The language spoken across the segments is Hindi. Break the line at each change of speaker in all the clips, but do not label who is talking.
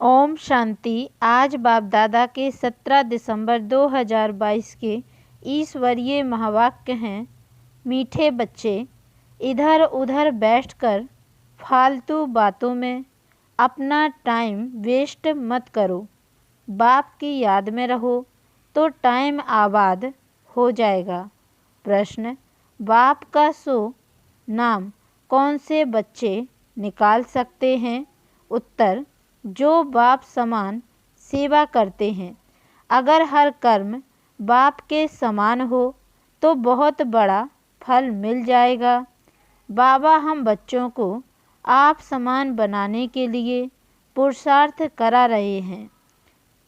ओम शांति। आज बाप दादा के 17 दिसंबर 2022 के ईश्वरीय महावाक्य हैं। मीठे बच्चे, इधर उधर बैठकर फालतू बातों में अपना टाइम वेस्ट मत करो। बाप की याद में रहो तो टाइम आबाद हो जाएगा। प्रश्न: बाप का नाम कौन से बच्चे निकाल सकते हैं? उत्तर: जो बाप समान सेवा करते हैं। अगर हर कर्म बाप के समान हो तो बहुत बड़ा फल मिल जाएगा। बाबा हम बच्चों को आप समान बनाने के लिए पुरुषार्थ करा रहे हैं।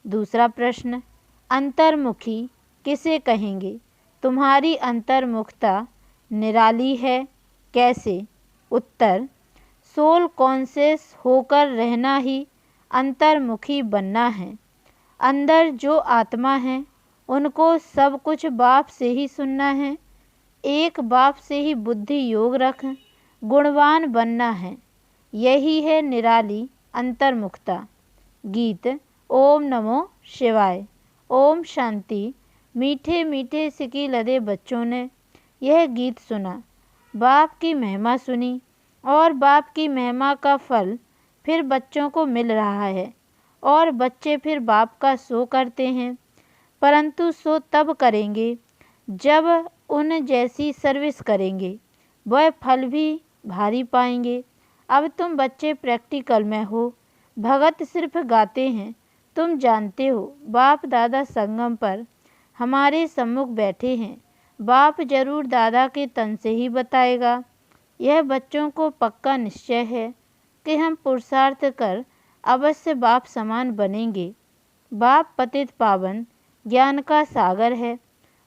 दूसरा प्रश्न: अंतर्मुखी किसे कहेंगे? तुम्हारी अंतर्मुखता निराली है। कैसे? उत्तर: सोल कॉन्शियस होकर रहना ही अंतर्मुखी बनना है। अंदर जो आत्मा है उनको सब कुछ बाप से ही सुनना है। एक बाप से ही बुद्धि योग रख गुणवान बनना है। यही है निराली अंतर्मुखता। गीत। ओम नमो शिवाय। ओम शांति। मीठे मीठे सिकी लदे बच्चों ने यह गीत सुना, बाप की महिमा सुनी और बाप की महिमा का फल फिर बच्चों को मिल रहा है और बच्चे फिर बाप का सो करते हैं। परंतु सो तब करेंगे जब उन जैसी सर्विस करेंगे, वह फल भी भारी पाएंगे। अब तुम बच्चे प्रैक्टिकल में हो, भगत सिर्फ गाते हैं। तुम जानते हो बाप दादा संगम पर हमारे सम्मुख बैठे हैं। बाप जरूर दादा के तन से ही बताएगा। यह बच्चों को पक्का निश्चय है कि हम पुरुषार्थ कर अवश्य बाप समान बनेंगे। बाप पतित पावन ज्ञान का सागर है,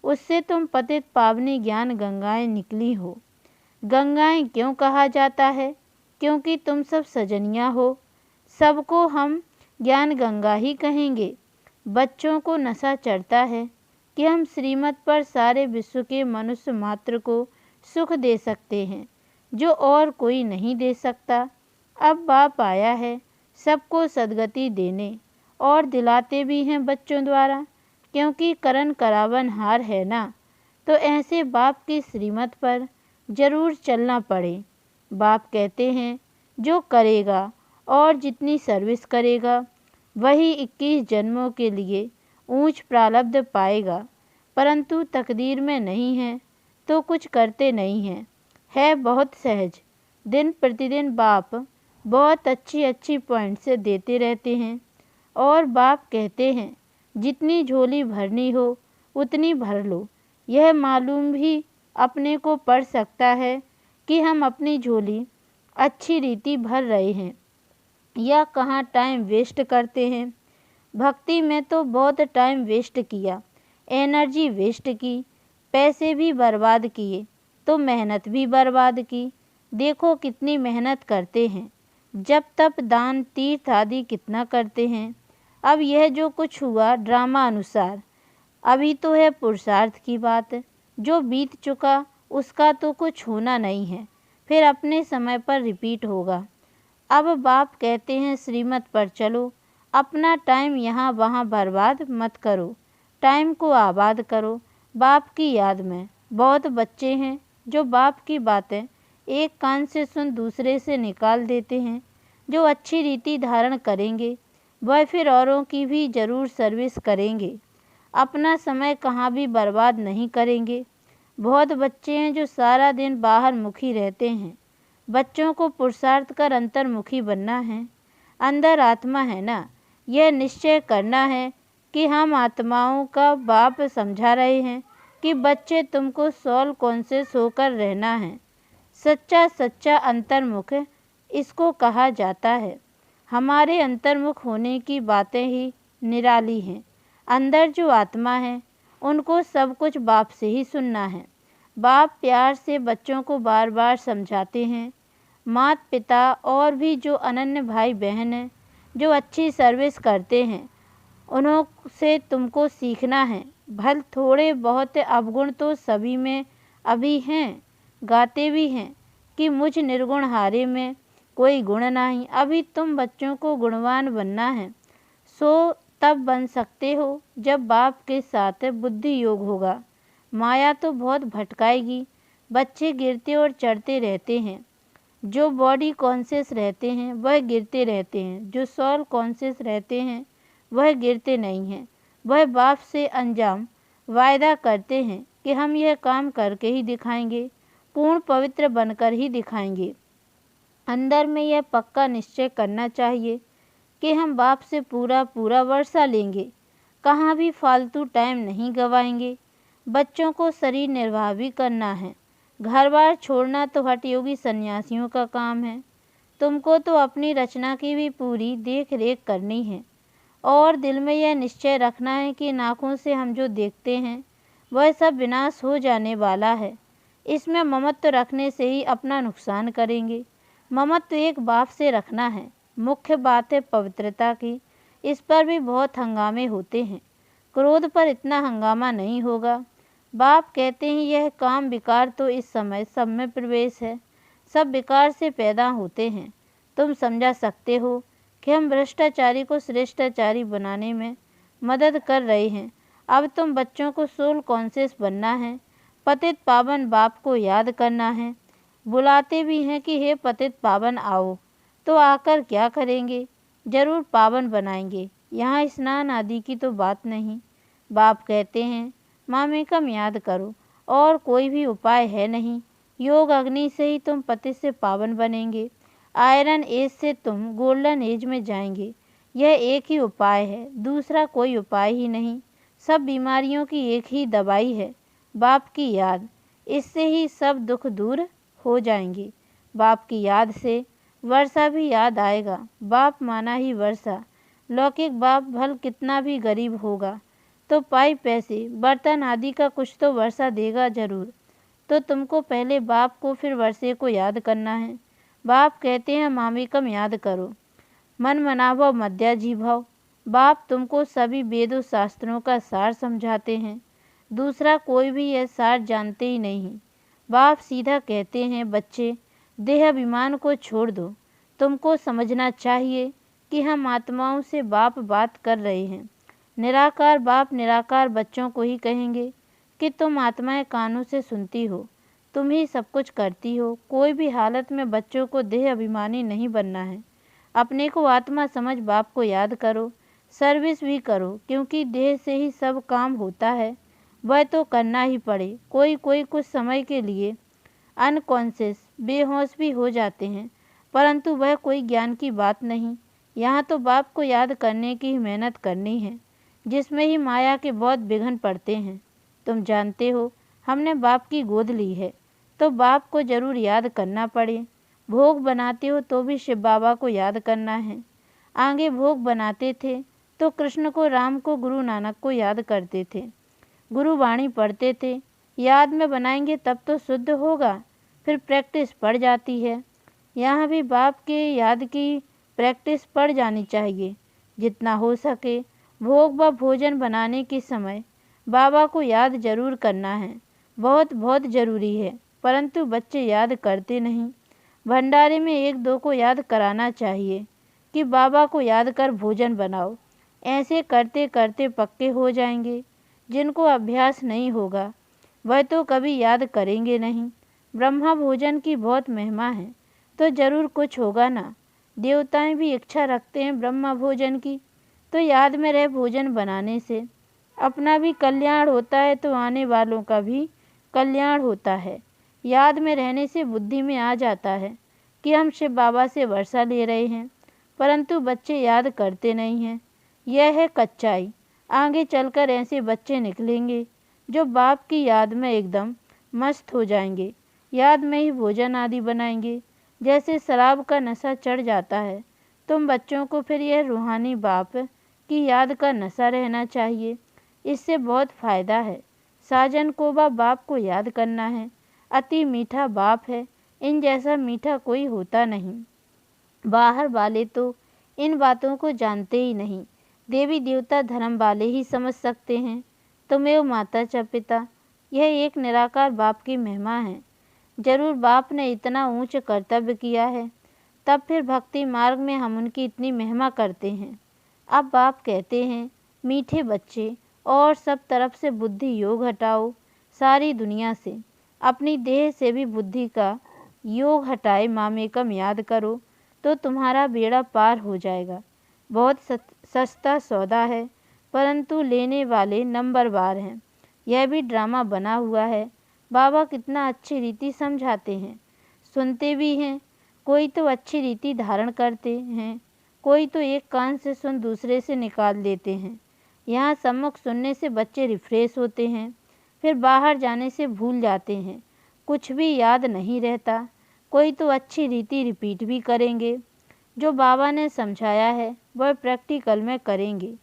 उससे तुम पतित पावनी ज्ञान गंगाएं निकली हो। गंगाएं क्यों कहा जाता है? क्योंकि तुम सब सजनियाँ हो। सबको हम ज्ञान गंगा ही कहेंगे। बच्चों को नशा चढ़ता है कि हम श्रीमत पर सारे विश्व के मनुष्य मात्र को सुख दे सकते हैं जो और कोई नहीं दे सकता। अब बाप आया है सबको सद्गति देने और दिलाते भी हैं बच्चों द्वारा, क्योंकि करण करावन हार है ना। तो ऐसे बाप की श्रीमत पर जरूर चलना पड़े। बाप कहते हैं जो करेगा और जितनी सर्विस करेगा वही 21 जन्मों के लिए ऊंच प्रारब्ध पाएगा। परंतु तकदीर में नहीं है तो कुछ करते नहीं हैं। है बहुत सहज। दिन प्रतिदिन बाप बहुत अच्छी पॉइंट से देते रहते हैं और बाप कहते हैं जितनी झोली भरनी हो उतनी भर लो। यह मालूम भी अपने को पड़ सकता है कि हम अपनी झोली अच्छी रीति भर रहे हैं या कहाँ टाइम वेस्ट करते हैं। भक्ति में तो बहुत टाइम वेस्ट किया, एनर्जी वेस्ट की, पैसे भी बर्बाद किए तो मेहनत भी बर्बाद की। देखो कितनी मेहनत करते हैं, जब तप दान तीर्थ आदि कितना करते हैं। अब यह जो कुछ हुआ ड्रामा अनुसार, अभी तो है पुरुषार्थ की बात। जो बीत चुका उसका तो कुछ होना नहीं है, फिर अपने समय पर रिपीट होगा। अब बाप कहते हैं श्रीमत पर चलो, अपना टाइम यहाँ वहाँ बर्बाद मत करो, टाइम को आबाद करो बाप की याद में। बहुत बच्चे हैं जो बाप की बातें एक कान से सुन दूसरे से निकाल देते हैं। जो अच्छी रीति धारण करेंगे वह फिर औरों की भी जरूर सर्विस करेंगे, अपना समय कहाँ भी बर्बाद नहीं करेंगे। बहुत बच्चे हैं जो सारा दिन बाहर मुखी रहते हैं। बच्चों को पुरुषार्थ कर अंतर्मुखी बनना है। अंदर आत्मा है ना, यह निश्चय करना है कि हम आत्माओं का बाप समझा रहे हैं कि बच्चे तुमको सोल कॉन्शियस होकर रहना है। सच्चा अंतर्मुख इसको कहा जाता है। हमारे अंतर्मुख होने की बातें ही निराली हैं। अंदर जो आत्मा है उनको सब कुछ बाप से ही सुनना है। बाप प्यार से बच्चों को बार बार समझाते हैं। माता पिता और भी जो अनन्य भाई बहन हैं जो अच्छी सर्विस करते हैं उन्हों से तुमको सीखना है। भल थोड़े बहुत अवगुण तो सभी में अभी हैं, गाते भी हैं कि मुझ निर्गुण हारे में कोई गुण नहीं। अभी तुम बच्चों को गुणवान बनना है। सो तब बन सकते हो जब बाप के साथ बुद्धि योग होगा। माया तो बहुत भटकाएगी। बच्चे गिरते और चढ़ते रहते हैं। जो बॉडी कॉन्शियस रहते हैं वह गिरते रहते हैं, जो सोल कॉन्शियस रहते हैं वह गिरते नहीं हैं। वह बाप से अंजाम वायदा करते हैं कि हम यह काम करके ही दिखाएंगे, पूर्ण पवित्र बनकर ही दिखाएंगे। अंदर में यह पक्का निश्चय करना चाहिए कि हम बाप से पूरा पूरा वर्षा लेंगे, कहाँ भी फालतू टाइम नहीं गवाएंगे। बच्चों को शरीर निर्वाह भी करना है। घर बार छोड़ना तो हठयोगी सन्यासियों का काम है। तुमको तो अपनी रचना की भी पूरी देख रेख करनी है और दिल में यह निश्चय रखना है कि आँखों से हम जो देखते हैं वह सब विनाश हो जाने वाला है। इसमें ममत्व रखने से ही अपना नुकसान करेंगे। ममत्व एक बाप से रखना है। मुख्य बात है पवित्रता की। इस पर भी बहुत हंगामे होते हैं। क्रोध पर इतना हंगामा नहीं होगा। बाप कहते हैं यह काम विकार तो इस समय सब में प्रवेश है। सब विकार से पैदा होते हैं। तुम समझा सकते हो कि हम भ्रष्टाचारी को श्रेष्ठाचारी बनाने में मदद कर रहे हैं। अब तुम बच्चों को सोल कॉन्शियस बनना है। पतित पावन बाप को याद करना है। बुलाते भी हैं कि हे पतित पावन आओ, तो आकर क्या करेंगे? जरूर पावन बनाएंगे। यहाँ स्नान आदि की तो बात नहीं। बाप कहते हैं मामेकम याद करो और कोई भी उपाय है नहीं। योग अग्नि से ही तुम पतित से पावन बनेंगे। आयरन एज से तुम गोल्डन एज में जाएंगे। यह एक ही उपाय है, दूसरा कोई उपाय ही नहीं। सब बीमारियों की एक ही दवाई है, बाप की याद। इससे ही सब दुख दूर हो जाएंगे। बाप की याद से वर्षा भी याद आएगा। बाप माना ही वर्षा। लौकिक बाप भल कितना भी गरीब होगा तो पाई पैसे बर्तन आदि का कुछ तो वर्षा देगा जरूर। तो तुमको पहले बाप को फिर वर्षे को याद करना है। बाप कहते हैं मामेकम याद करो, मन मनाभव मध्याजीभव। बाप तुमको सभी वेदों शास्त्रों का सार समझाते हैं। दूसरा कोई भी यह सार जानते ही नहीं। बाप सीधा कहते हैं बच्चे देह अभिमान को छोड़ दो। तुमको समझना चाहिए कि हम आत्माओं से बाप बात कर रहे हैं। निराकार बाप निराकार बच्चों को ही कहेंगे कि तुम आत्माएं कानों से सुनती हो, तुम ही सब कुछ करती हो। कोई भी हालत में बच्चों को देह अभिमानी नहीं बनना है। अपने को आत्मा समझ बाप को याद करो। सर्विस भी करो, क्योंकि देह से ही सब काम होता है। वह तो करना ही पड़े। कोई कोई कुछ समय के लिए अनकॉन्शियस बेहोश भी हो जाते हैं, परंतु वह कोई ज्ञान की बात नहीं। यहाँ तो बाप को याद करने की ही मेहनत करनी है, जिसमें ही माया के बहुत विघ्न पड़ते हैं। तुम जानते हो हमने बाप की गोद ली है, तो बाप को जरूर याद करना पड़े। भोग बनाते हो तो भी शिव बाबा को याद करना है। आगे भोग बनाते थे तो कृष्ण को, राम को, गुरु नानक को याद करते थे। गुरु वाणी पढ़ते थे। याद में बनाएंगे तब तो शुद्ध होगा। फिर प्रैक्टिस पड़ जाती है। यहाँ भी बाप के याद की प्रैक्टिस पड़ जानी चाहिए। जितना हो सके भोग व भोजन बनाने के समय बाबा को याद जरूर करना है। बहुत बहुत ज़रूरी है, परंतु बच्चे याद करते नहीं। भंडारे में एक दो को याद कराना चाहिए कि बाबा को याद कर भोजन बनाओ। ऐसे करते करते पक्के हो जाएंगे। जिनको अभ्यास नहीं होगा वह तो कभी याद करेंगे नहीं। ब्रह्मा भोजन की बहुत महिमा है, तो जरूर कुछ होगा ना। देवताएं भी इच्छा रखते हैं ब्रह्मा भोजन की, तो याद में रह भोजन बनाने से अपना भी कल्याण होता है, तो आने वालों का भी कल्याण होता है। याद में रहने से बुद्धि में आ जाता है कि हम शिव बाबा से वर्षा ले रहे हैं, परंतु बच्चे याद करते नहीं हैं। यह है कच्चाई। आगे चलकर ऐसे बच्चे निकलेंगे जो बाप की याद में एकदम मस्त हो जाएंगे। याद में ही भोजन आदि बनाएंगे। जैसे शराब का नशा चढ़ जाता है, तुम बच्चों को फिर यह रूहानी बाप की याद का नशा रहना चाहिए। इससे बहुत फ़ायदा है। साजन को बाप को याद करना है। अति मीठा बाप है, इन जैसा मीठा कोई होता नहीं। बाहर वाले तो इन बातों को जानते ही नहीं। देवी देवता धर्म वाले ही समझ सकते हैं। तुमेव माता च पिता, यह एक निराकार बाप की महिमा है। जरूर बाप ने इतना ऊंच कर्तव्य किया है, तब फिर भक्ति मार्ग में हम उनकी इतनी महिमा करते हैं। अब बाप कहते हैं, मीठे बच्चे, और सब तरफ से बुद्धि योग हटाओ, सारी दुनिया से, अपनी देह से भी बुद्धि का योग हटाए मामेकम याद करो, तो तुम्हारा बेड़ा पार हो जाएगा। बहुत सस्ता सौदा है, परंतु लेने वाले नंबरवार हैं। यह भी ड्रामा बना हुआ है। बाबा कितना अच्छी रीति समझाते हैं, सुनते भी हैं। कोई तो अच्छी रीति धारण करते हैं, कोई तो एक कान से सुन दूसरे से निकाल देते हैं। यहाँ सम्मुख सुनने से बच्चे रिफ्रेश होते हैं, फिर बाहर जाने से भूल जाते हैं, कुछ भी याद नहीं रहता। कोई तो अच्छी रीति रिपीट भी करेंगे। जो बाबा ने समझाया है वह प्रैक्टिकल में करेंगे।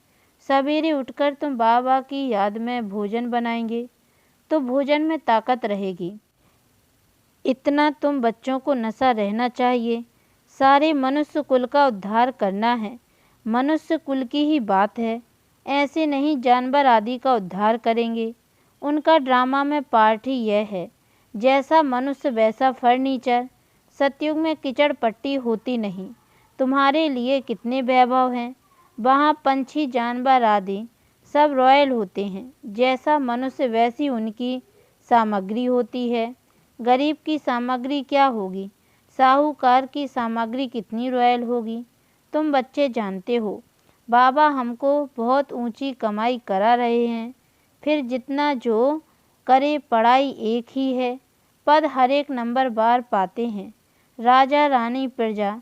सवेरे उठकर तुम बाबा की याद में भोजन बनाएंगे तो भोजन में ताकत रहेगी। इतना तुम बच्चों को नशा रहना चाहिए। सारे मनुष्य कुल का उद्धार करना है, मनुष्य कुल की ही बात है। ऐसे नहीं जानवर आदि का उद्धार करेंगे। उनका ड्रामा में पार्ट ही यह है, जैसा मनुष्य वैसा फर्नीचर। सतयुग में कीचड़ पट्टी होती नहीं। तुम्हारे लिए कितने वैभव हैं, वहाँ पंछी जानवर आदि सब रॉयल होते हैं। जैसा मनुष्य वैसी उनकी सामग्री होती है। गरीब की सामग्री क्या होगी, साहूकार की सामग्री कितनी रॉयल होगी, तुम बच्चे जानते हो। बाबा हमको बहुत ऊंची कमाई करा रहे हैं, फिर जितना जो करे पढ़ाई एक ही है। पद हर एक नंबर बार पाते हैं। राजा रानी प्रजा,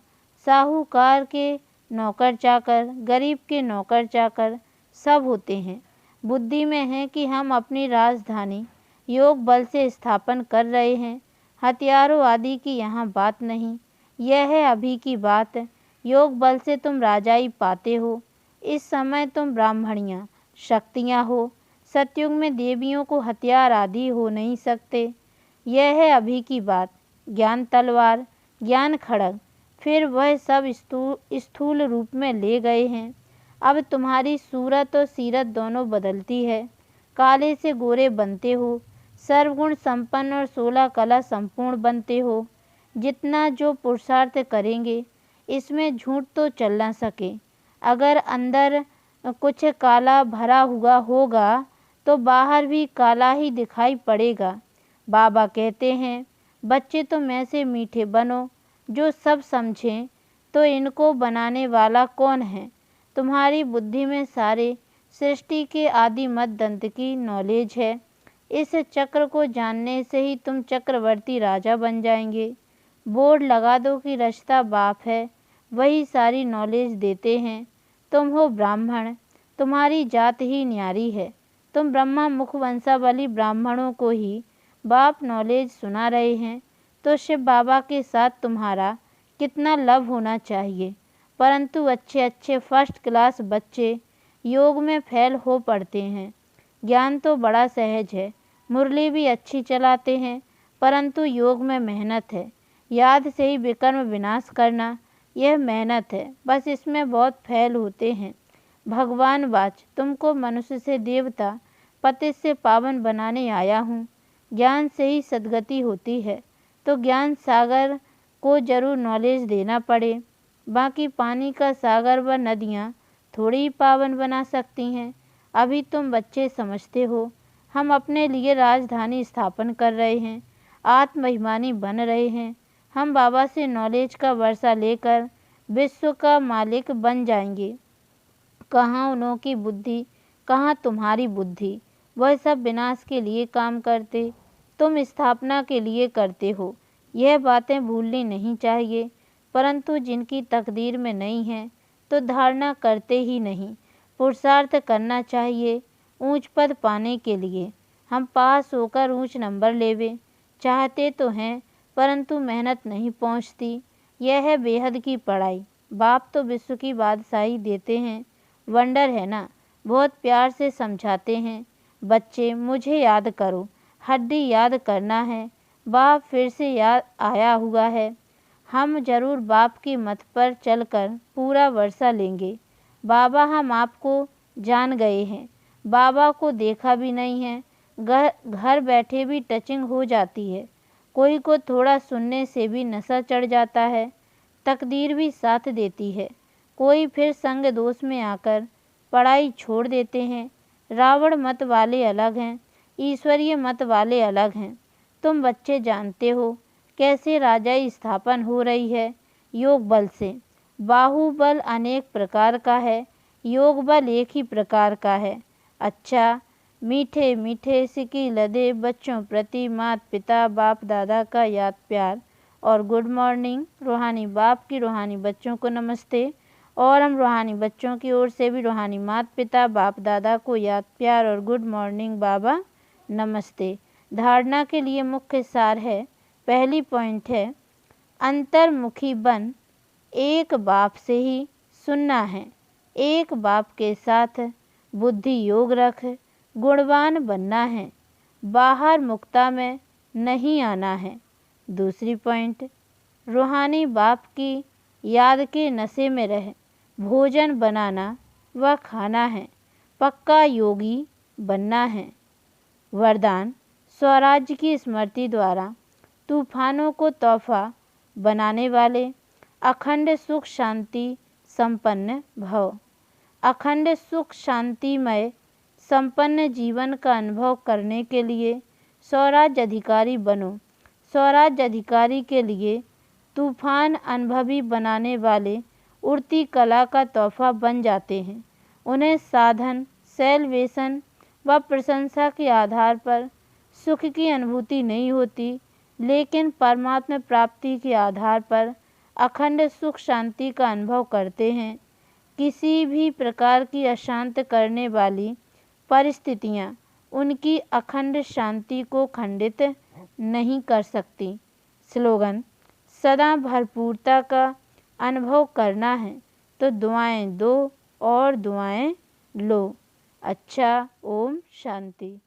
साहूकार के नौकर चाकर, गरीब के नौकर चाकर सब होते हैं। बुद्धि में है कि हम अपनी राजधानी योग बल से स्थापन कर रहे हैं। हथियारों आदि की यहाँ बात नहीं, यह है अभी की बात। योग बल से तुम राजाई पाते हो। इस समय तुम ब्राह्मणियाँ शक्तियाँ हो। सतयुग में देवियों को हथियार आदि हो नहीं सकते। यह है अभी की बात। ज्ञान तलवार, ज्ञान खड़ग, फिर वह सब स्थूल रूप में ले गए हैं। अब तुम्हारी सूरत और सीरत दोनों बदलती है। काले से गोरे बनते हो, सर्वगुण संपन्न और 16 कला संपूर्ण बनते हो। जितना जो पुरुषार्थ करेंगे, इसमें झूठ तो चल न सके। अगर अंदर कुछ काला भरा हुआ होगा तो बाहर भी काला ही दिखाई पड़ेगा। बाबा कहते हैं, बच्चे तुम ऐसे मीठे बनो जो सब समझें। तो इनको बनाने वाला कौन है? तुम्हारी बुद्धि में सारे सृष्टि के आदि मत दंत की नॉलेज है। इस चक्र को जानने से ही तुम चक्रवर्ती राजा बन जाएंगे। बोर्ड लगा दो कि रचता बाप है, वही सारी नॉलेज देते हैं। तुम हो ब्राह्मण, तुम्हारी जात ही न्यारी है। तुम ब्रह्मा मुख वंशावली ब्राह्मणों को ही बाप नॉलेज सुना रहे हैं, तो शिव बाबा के साथ तुम्हारा कितना लव होना चाहिए। परंतु अच्छे अच्छे फर्स्ट क्लास बच्चे योग में फेल हो पड़ते हैं। ज्ञान तो बड़ा सहज है, मुरली भी अच्छी चलाते हैं, परंतु योग में मेहनत है। याद से ही विकर्म विनाश करना, यह मेहनत है, बस इसमें बहुत फेल होते हैं। भगवान वाच, तुमको मनुष्य से देवता, पतित से पावन बनाने आया हूँ। ज्ञान से ही सद्गति होती है, तो ज्ञान सागर को जरूर नॉलेज देना पड़े। बाकी पानी का सागर व नदियाँ थोड़ी ही पावन बना सकती हैं। अभी तुम बच्चे समझते हो। हम अपने लिए राजधानी स्थापन कर रहे हैं, आत्मभिमानी बन रहे हैं। हम बाबा से नॉलेज का वर्षा लेकर विश्व का मालिक बन जाएंगे। कहाँ उनकी बुद्धि, कहाँ तुम्हारी बुद्धि। वह सब विनाश के लिए काम करते, तुम स्थापना के लिए करते हो। यह बातें भूलनी नहीं चाहिए। परंतु जिनकी तकदीर में नहीं है तो धारणा करते ही नहीं। पुरुषार्थ करना चाहिए ऊंच पद पाने के लिए। हम पास होकर ऊंच नंबर लेवे चाहते तो हैं, परंतु मेहनत नहीं पहुंचती। यह है बेहद की पढ़ाई। बाप तो विश्व की बादशाही देते हैं। वंडर है ना, बहुत प्यार से समझाते हैं। बच्चे मुझे याद करो, हड्डी याद करना है। बाप फिर से याद आया हुआ है। हम जरूर बाप की मत पर चलकर पूरा वर्षा लेंगे। बाबा हम आपको जान गए हैं, बाबा को देखा भी नहीं है। घर बैठे भी टचिंग हो जाती है। कोई को थोड़ा सुनने से भी नशा चढ़ जाता है। तकदीर भी साथ देती है। कोई फिर संग दोष में आकर पढ़ाई छोड़ देते हैं। रावण मत वाले अलग हैं, ईश्वरीय मत वाले अलग हैं। तुम बच्चे जानते हो कैसे राजाई स्थापन हो रही है? योग बल से। बाहुबल अनेक प्रकार का है, योग बल एक ही प्रकार का है। अच्छा, मीठे मीठे सिकी लदे बच्चों प्रति माता पिता बाप दादा का याद प्यार और गुड मॉर्निंग। रूहानी बाप की रूहानी बच्चों को नमस्ते। और हम रूहानी बच्चों की ओर से भी रूहानी माता पिता बाप दादा को याद प्यार और गुड मॉर्निंग बाबा नमस्ते। धारणा के लिए मुख्य सार है, पहली पॉइंट है अंतर्मुखी बन, एक बाप से ही सुनना है। एक बाप के साथ बुद्धि योग रख, गुणवान बनना है, बाहर मुक्ता में नहीं आना है। दूसरी पॉइंट, रूहानी बाप की याद के नशे में रह, भोजन बनाना व खाना है, पक्का योगी बनना है। वरदान, स्वराज्य की स्मृति द्वारा तूफानों को तोहफा बनाने वाले, अखंड सुख शांति संपन्न भव। अखंड सुख शांतिमय संपन्न जीवन का अनुभव करने के लिए स्वराज्य अधिकारी बनो। स्वराज्य अधिकारी के लिए तूफान अनुभवी बनाने वाले उड़ती कला का तोहफा बन जाते हैं। उन्हें साधन, सैल्वेशन व प्रशंसा के आधार पर सुख की अनुभूति नहीं होती, लेकिन परमात्मा प्राप्ति के आधार पर अखंड सुख शांति का अनुभव करते हैं। किसी भी प्रकार की अशांत करने वाली परिस्थितियाँ उनकी अखंड शांति को खंडित नहीं कर सकती। स्लोगन, सदा भरपूरता का अनुभव करना है तो दुआएं दो और दुआएं लो। अच्छा, ओम शांति।